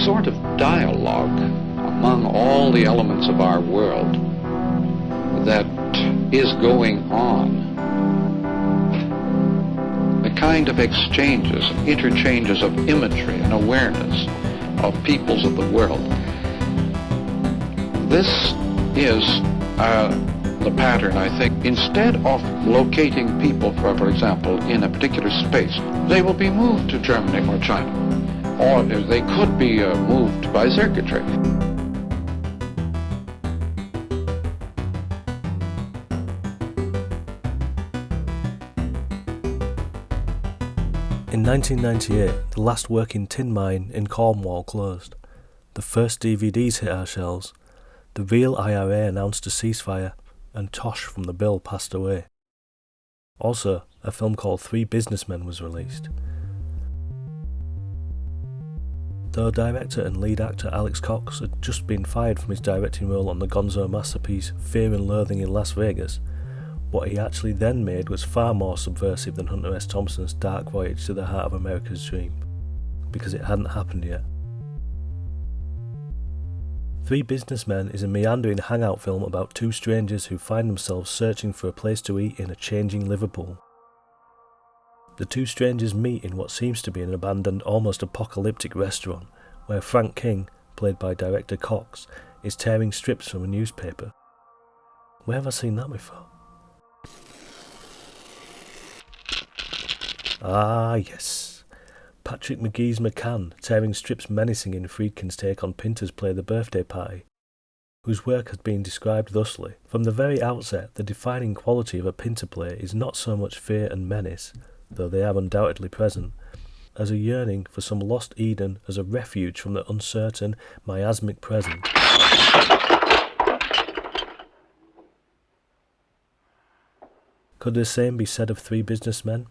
sort of dialogue among all the elements of our world that is going on. The kind of exchanges, interchanges of imagery and awareness of peoples of the world. This is the pattern, I think. Instead of locating people, for example, in a particular space, they will be moved to Germany or China, or they could be moved by circuitry. In 1998, the last working tin mine in Cornwall closed. The first DVDs hit our shelves. The real IRA announced a ceasefire, and Tosh from the Bill passed away. Also, a film called Three Businessmen was released. Though director and lead actor Alex Cox had just been fired from his directing role on the gonzo masterpiece Fear and Loathing in Las Vegas, what he actually then made was far more subversive than Hunter S. Thompson's Dark Voyage to the Heart of America's Dream, because it hadn't happened yet. Three Businessmen is a meandering hangout film about two strangers who find themselves searching for a place to eat in a changing Liverpool. The two strangers meet in what seems to be an abandoned, almost apocalyptic restaurant, where Frank King, played by director Cox, is tearing strips from a newspaper. Where have I seen that before? Ah, yes. Patrick McGee's McCann, tearing strips menacing in Friedkin's take on Pinter's play The Birthday Party, whose work has been described thusly. From the very outset, the defining quality of a Pinter play is not so much fear and menace, though they are undoubtedly present, as a yearning for some lost Eden as a refuge from the uncertain, miasmic present. Could the same be said of Three Businessmen?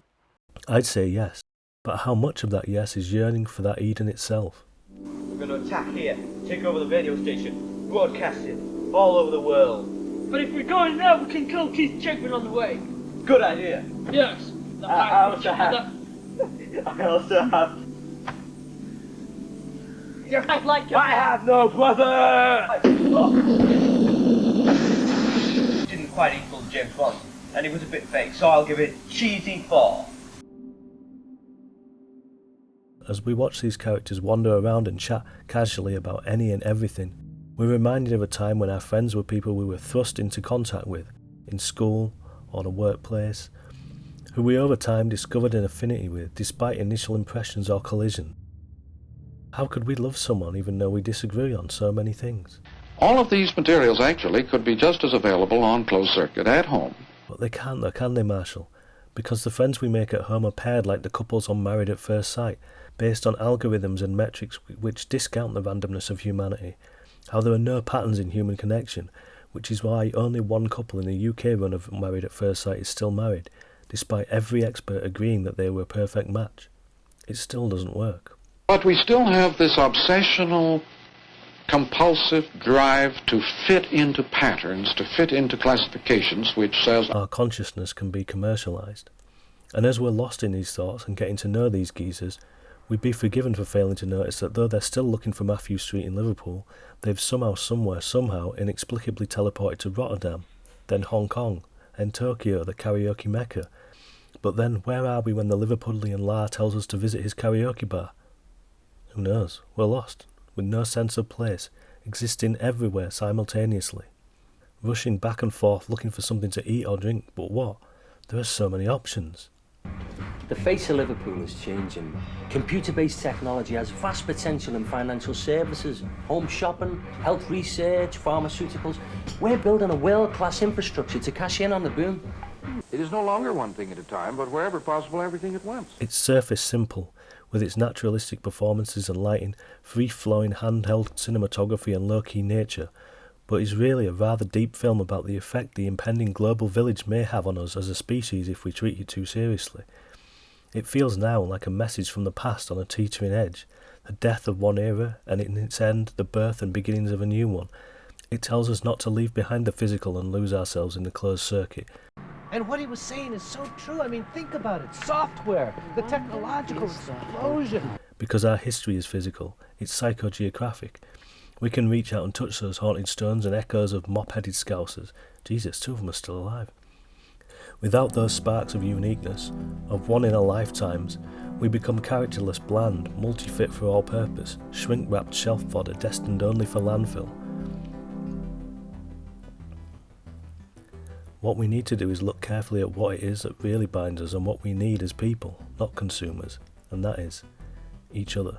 I'd say yes, but how much of that yes is yearning for that Eden itself? We're going to attack here, take over the radio station, broadcast it all over the world. But if we go in there, we can kill Keith Chegwin on the way. Good idea. Yes. I also have. You're like your I have no brother. Didn't quite equal James Bond, and it was a bit fake, so I'll give it cheesy 4. As we watch these characters wander around and chat casually about any and everything, we're reminded of a time when our friends were people we were thrust into contact with, in school or the workplace, who we over time discovered an affinity with despite initial impressions or collision. How could we love someone even though we disagree on so many things? All of these materials actually could be just as available on closed circuit at home. But they can't though, can they, Marshall? Because the friends we make at home are paired like the couples on Married at First Sight, based on algorithms and metrics which discount the randomness of humanity, how there are no patterns in human connection, which is why only one couple in the UK run of Married at First Sight is still married, despite every expert agreeing that they were a perfect match. It still doesn't work. But we still have this obsessional, compulsive drive to fit into patterns, to fit into classifications, which says our consciousness can be commercialised. And as we're lost in these thoughts and getting to know these geezers, we'd be forgiven for failing to notice that though they're still looking for Matthew Street in Liverpool, they've somehow, somewhere, somehow inexplicably teleported to Rotterdam, then Hong Kong, and Tokyo, the karaoke mecca. But then where are we when the Liverpudlian La tells us to visit his karaoke bar? Who knows? We're lost, with no sense of place, existing everywhere simultaneously. Rushing back and forth looking for something to eat or drink, but what? There are so many options. The face of Liverpool is changing. Computer-based technology has vast potential in financial services, home shopping, health research, pharmaceuticals. We're building a world-class infrastructure to cash in on the boom. It is no longer one thing at a time, but wherever possible, everything at once. It's surface simple, with its naturalistic performances and lighting, free-flowing handheld cinematography and low-key nature, but is really a rather deep film about the effect the impending global village may have on us as a species if we treat it too seriously. It feels now like a message from the past on a teetering edge, the death of one era, and in its end, the birth and beginnings of a new one. It tells us not to leave behind the physical and lose ourselves in the closed circuit. And what he was saying is so true. I mean, think about it. Software, the technological explosion. Because our history is physical, it's psychogeographic. We can reach out and touch those haunted stones and echoes of mop-headed scousers. Jesus, 2 of them are still alive. Without those sparks of uniqueness, of one-in-a-lifetimes, we become characterless, bland, multi-fit for all purpose, shrink-wrapped shelf fodder destined only for landfill. What we need to do is look carefully at what it is that really binds us and what we need as people, not consumers, and that is each other.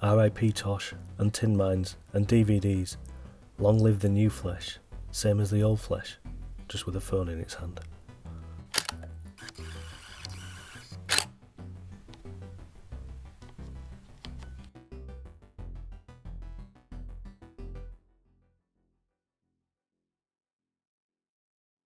R.I.P. Tosh, and tin mines, and DVDs. Long live the new flesh, same as the old flesh, just with a phone in its hand.